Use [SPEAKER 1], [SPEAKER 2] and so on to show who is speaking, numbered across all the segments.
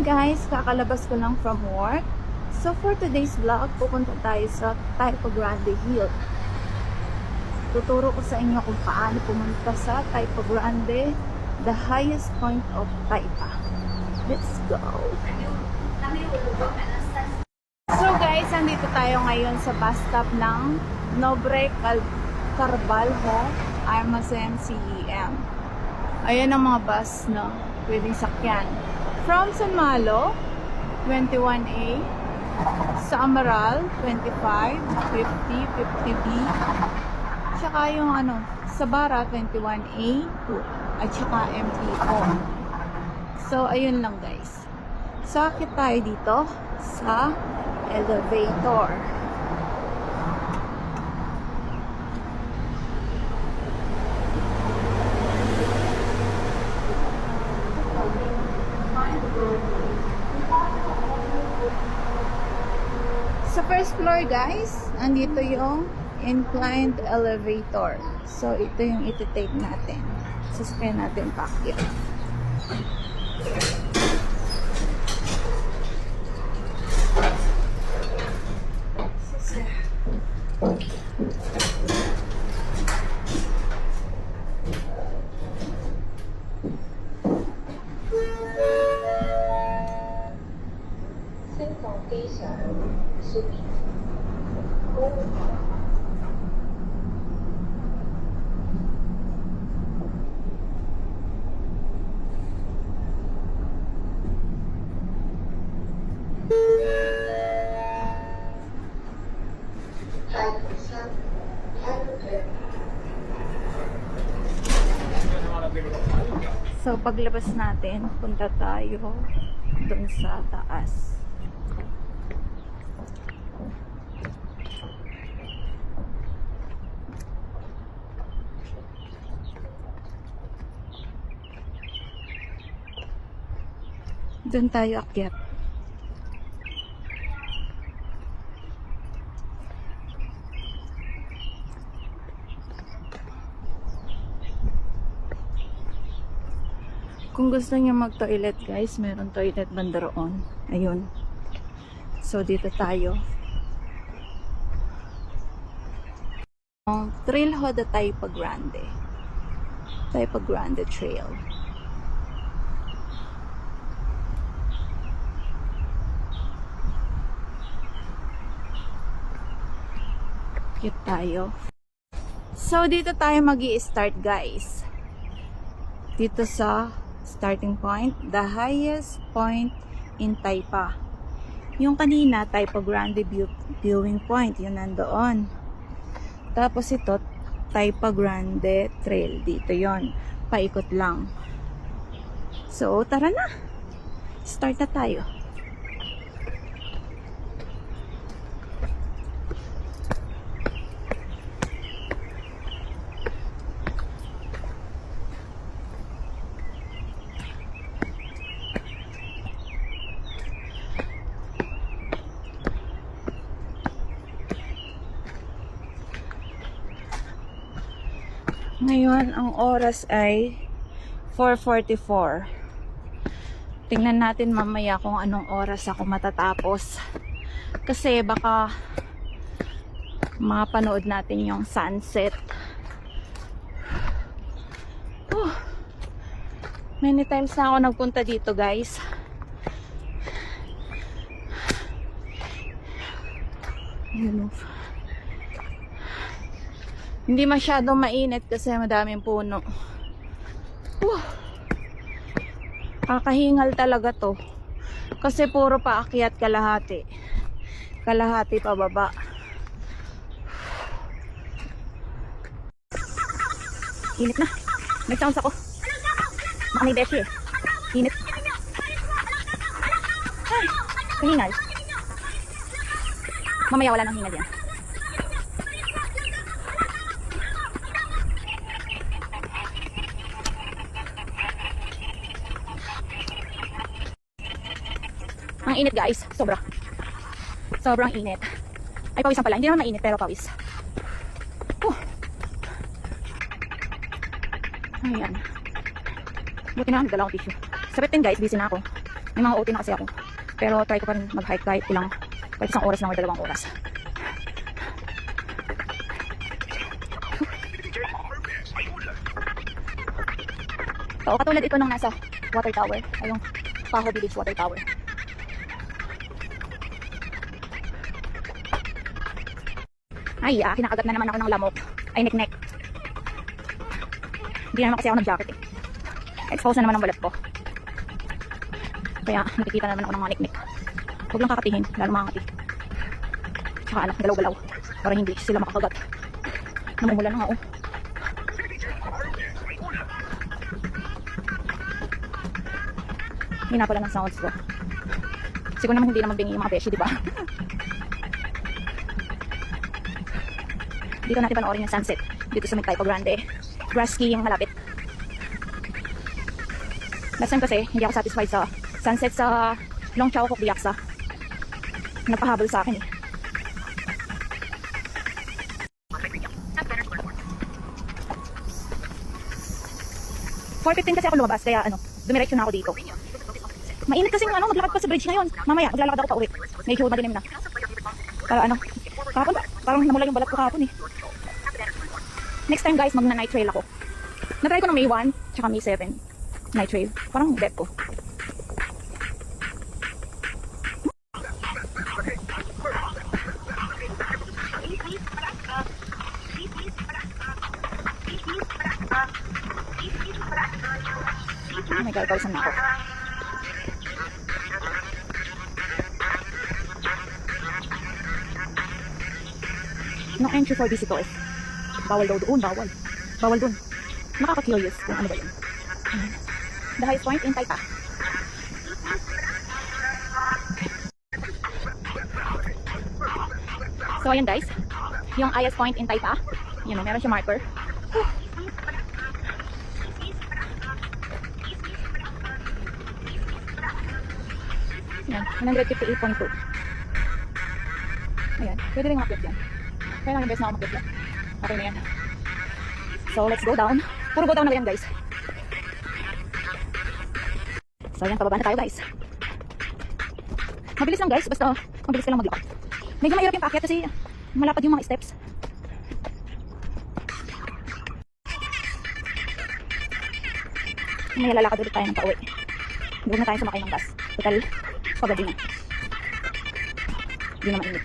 [SPEAKER 1] guys, kakalabas ko lang from work. So for today's vlog, pupunta tayo sa Taipa Grande Hill. Tuturo ko sa inyo kung paano pumunta sa Taipa Grande, the highest point of Taipa. Let's go! So guys, andito tayo ngayon sa bus stop ng Nobre Carvalho Armacem CEM. Ayan ang mga bus na pwedeng sakyan. From San Malo, 21A. Sa Amaral, 25, 50, 50B. Tsaka yung sa Bara, 21A, 2. At tsaka MT4. So, ayun lang guys. Sakit tayo dito sa elevator. Sa first floor guys, andito yung inclined elevator. So ito yung iti-take natin. Sasakyan natin paakyat. So paglabas natin, punta tayo dun sa taas. Dun tayo akyat. Kung gusto niyo mag-toilet guys, meron toilet banda roon. Ayun. So dito tayo. Trailhead de Taipa Grande. Taipa Grande Trail. Kit tayo. So dito tayo magi-start guys. Dito sa starting point, the highest point in Taipa. Yung kanina, Taipa Grande viewing point, yun nandoon. Tapos ito, Taipa Grande Trail, dito yon, paikot lang. So, tara na. Start na tayo. Ngayon, ang oras ay 4:44. Tingnan natin mamaya kung anong oras ako matatapos. Kasi baka mapanood natin yung sunset. Many times na ako nagpunta dito guys. Yun o. Hindi masyadong mainit kasi madaming puno. Kakahingal talaga to. Kasi puro paakyat kalahati. Kalahati pababa. Init na. May sounds ako. Baka may beshi eh. Init. Ay, kahingal. Mamaya wala nang hingal yan. Ang init guys, sobrang init. Ay pawisan pala, hindi naman mainit pero pawis. Ayan. Buti na, nagdala akong tissue. Sa 15 guys, busy na ako. May mga OT na kasi ako. Pero try ko pa rin mag-hike kahit ilang, kahit isang oras lang o 2 oras. So, katulad ito nung nasa water tower. Ay, yung Paho Village water tower. Ay, kinakagat na naman ako ng lamok. Ay, nek-nek. Hindi naman kasi ako nag-jacket eh. Expose na naman ang balat ko. Kaya, nakikita na naman ako ng mga nek-nek. Huwag lang kakatihin, lalo mga ngati. Tsaka ano, galaw-galaw. Para hindi sila makakagat. Namumula na nga, oh. Hina pala ng sounds ko. Siguro naman hindi naman bingi yung mga beshi, di ba? Dito natin panoorin yung sunset. Dito sa Taypa Grande. Grass skiing malapit. Last time kasi, hindi ako satisfied sa sunset sa Long Chao Kok Diaksa. Napahabol sa akin eh. .4:15 kasi ako lumabas, kaya ano, dumiretso na ako dito. Mainit kasi ano, maglakad pa sa bridge ngayon. Mamaya, maglalakad ako pa uwi. Medyo madilim na. Para ano, kahapon, parang namula yung balat ko kahapon eh. Next time guys, magna-night trail ako. Na-try ko ng May 1, tsaka May 7. Night trail. Parang bet ko. Oh my God, pausan na ako. No entry for visitors. Bawal daw doon, bawal. Bawal doon. Nakaka-curious kung ano ba yun. The highest point in Taypa. So ayan guys, yung highest point in Taypa. Yun o, meron siya marker. Yan, 158.2. Ayan, pwede rin umakyat yan. Kaya lang yung best na ako umakyat yan. Okay na yan. So let's go down. Puro go down na yan guys. So ayan, pababa na tayo guys. Mabilis lang guys, basta mabilis ka lang maglakad. Medyo mahirap yung paakyat kasi malapad yung mga steps. May lalakad ulit tayo ng pauwi. Doon na tayo sumakay ng bus. Total, pagabi na. Hindi na mainit.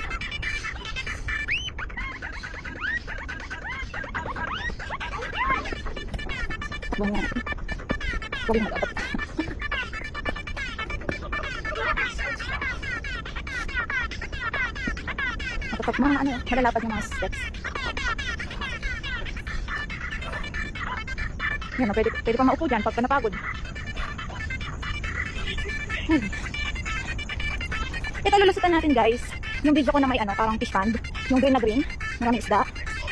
[SPEAKER 1] Takbo nga natin. Huwag yung mag-abot. Kapag mga ano, malalapad yung mga steps. Yan, pwede pa maupo dyan pag napagod. Ito lulusutan natin guys. Yung video ko na may ano, parang fish pond. Yung green na green, maraming isda.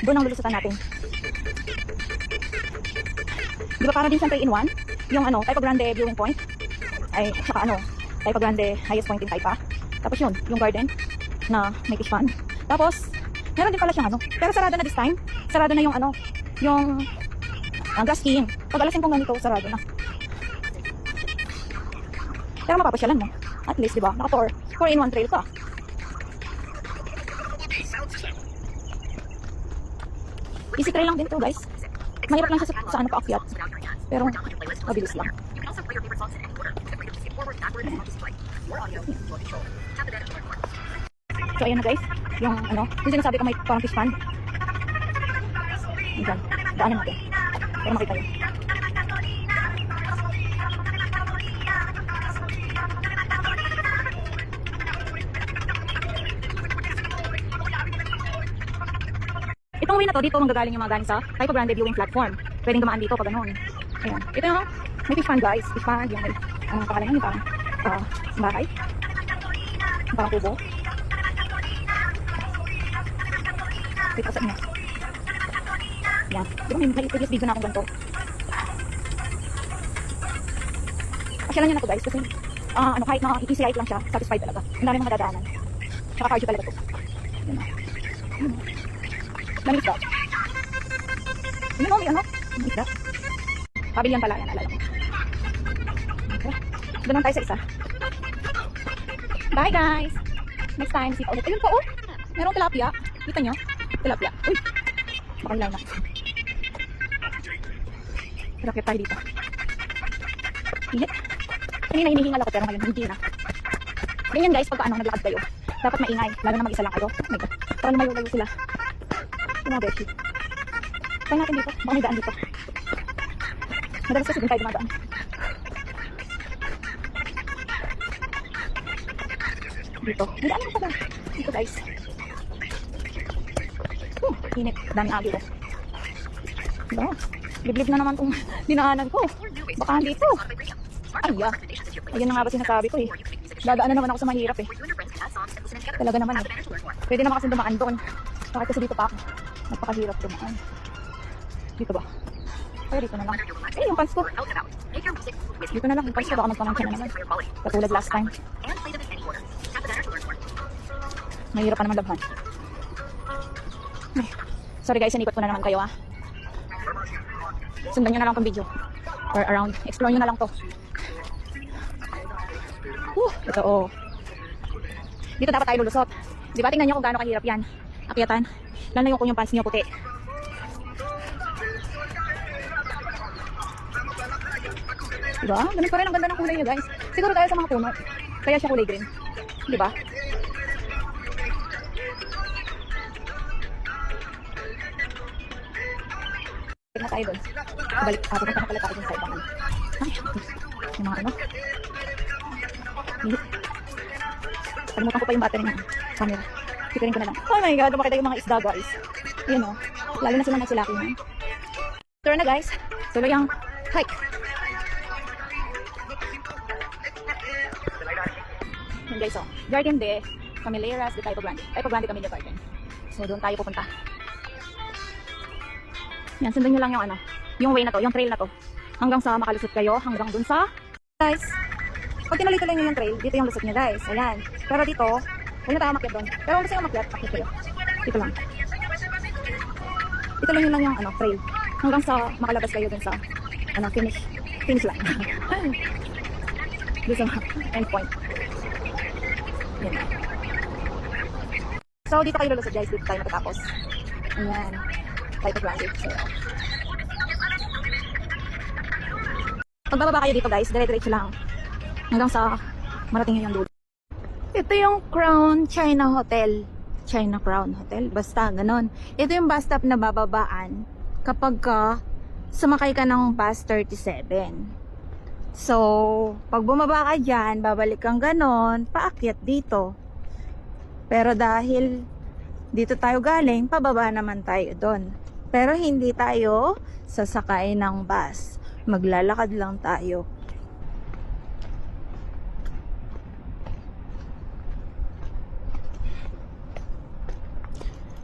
[SPEAKER 1] Doon ang lulusutan natin. Di ba parang din siyang 3-in-1? Yung ano, Taypa Grande viewing point. Ay, saka ano, Taypa Grande highest point in Taypa. Tapos yun, yung garden na may fish pond. Tapos, meron din pala siyang ano. Pero sarado na this time. Sarado na yung ano, yung grass skiing. Pag alas 5 ganito, sarado na. Pero mapapasyalan mo. At least, di ba? Naka 4-in-1 trail ka. Easy trail lang din to guys. Mahirap lang siya sa ano paakyat. Pero, mabilis lang. So, ayan na guys. Yung ano, yung sinasabi ko may parang fish pond. Diyan. Daanan natin. Para makita yun. Itong way na to, dito manggagaling yung mga galing sa Taypa Grande viewing platform. Pwedeng dumaan dito pag ganun. Ayan. Ito yung may fish pond guys. Fish pond. Yung may, anong pangalan yun? Yung parang bahay. Yung parang kubo. Dito sa inyo. Yan. Di ba may previous video na akong ganito. Pasyalan nyo na to guys kasi ano, kahit na easy ride lang siya, satisfied talaga. Ang dami mga dadaanan. Tsaka cardio talaga to. Yan na. Daming isda. Yun o, may ano? May isda. Pabilihan pala yan, alala ko. Okay. Doon lang tayo sa isa. Bye guys! Next time, see ulit. Ayun pa oh! Merong tilapia. Kita nyo? Tilapia. Uy! Baka hilaw na. Tilapia tayo dito. Init. Kanina hinihingal ako pero ngayon hindi na. Ganyan guys, pagka ano, naglakad kayo. Dapat maingay. Lalo na mag-isa lang kayo. Oh my God. Parang lumayo-layo sila. Yung mga beshi. Try natin dito. Baka may daan dito. Madalas kasi din tayo dumadaan. Dito. May daan lang pala. Dito guys. Init. Dami agi ko. Diba? Liblib na naman itong dinaanan ko. Baka dito. Ay, ayun na nga ba sinasabi ko eh. Dadaan na naman ako sa mahirap eh. Talaga naman eh. Pwede naman kasi dumaan doon. Bakit kasi dito pa ako? Napakahirap dumaan. Dito ba? Kaya dito na lang. Eh, yung pants ko. Dito na lang yung pants ko. Baka magpamangkin na naman. Katulad last time. Mahirap pa naman labhan. Ay, sorry guys, sinikot ko na naman kayo ah. Sundan nyo na lang itong video. Or around. Explore nyo na lang to. Ito oh. Dito dapat tayo lulusot. Diba? Tingnan nyo kung gaano kahirap yan. Akyatan. Lalo na yung kung yung pants nyo puti. Diba? Ganun pa rin ang ganda ng kulay nyo guys. Siguro dahil sa mga puno. Kaya siya kulay green. Diba? Na tayo doon. Balik. Pupunta na pala tayo dun sa ibang ano. Ay, yung mga ano. Kalimutan ko pa yung battery ng camera. Pipirin ko na lang. Oh my God, makita yung mga isda guys. Ayan o. Lalo na sila nagsilaki na. Turn na guys. Tuloy yung hike. Yan guys o. Garden de Camilleras de Taipo Grande. Taipo Grande Camilla Garden. So doon tayo pupunta. Yan, sundan nyo lang yung ano. Yung way na to, yung trail na to. Hanggang sa makalusot kayo, hanggang dun sa guys. Pag tinuloy-tuloy nyo yung trail, dito yung lusot nyo guys. Ayan. Pero dito, huwag na tayo makyat doon. Pero kung gusto nyo makyat, makyat kayo. Dito lang. Ituloy nyo lang yung ano, trail. Hanggang sa makalabas kayo dun sa ano, finish line. Dun sa end point. Yan. So, dito kayo lulusot guys. Dito tayo matatapos. Ayan. Taipo Grande. So, pag bababa kayo dito guys, dire-diretso lang. Hanggang sa marating nyo yung dulo. Ito yung Crown China Hotel. China Crown Hotel. Basta, ganon. Ito yung bus stop na bababaan kapag sumakay ka ng bus 37. So, pag bumaba ka dyan, babalik kang ganon, paakyat dito. Pero dahil dito tayo galing, pababa naman tayo doon. Pero hindi tayo sasakay ng bus. Maglalakad lang tayo.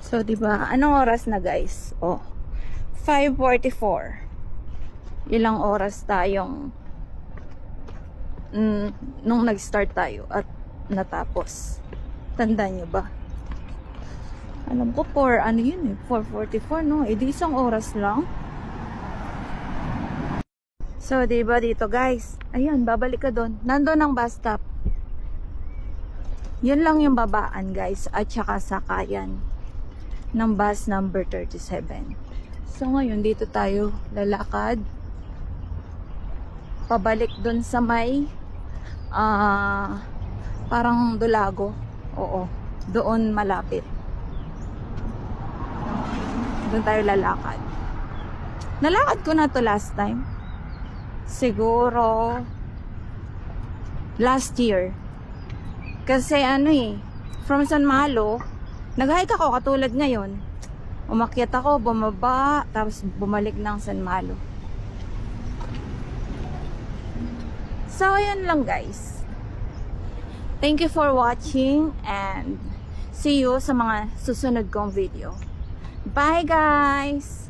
[SPEAKER 1] So, diba? Anong oras na guys? Oh, 5:44. Ilang oras tayong nung nag-start tayo at natapos. Tandaan nyo ba? Alam ko, 4:44, no? Eh, di isang oras lang. So, diba dito, guys? Ayan, babalik ka doon. Nandun ang bus stop. Yun lang yung babaan, guys. At saka sakayan ng bus number 37. So, ngayon, dito tayo lalakad. Pabalik doon sa may parang Dulago. Oo. Doon malapit. Doon tayo lalakad. Nalakad ko na to last time. Siguro last year. Kasi ano from San Malo, nag-hike ako katulad ngayon. Umakyat ako, bumaba, tapos bumalik ng San Malo. So, ayun lang guys. Thank you for watching and see you sa mga susunod kong video. Bye guys!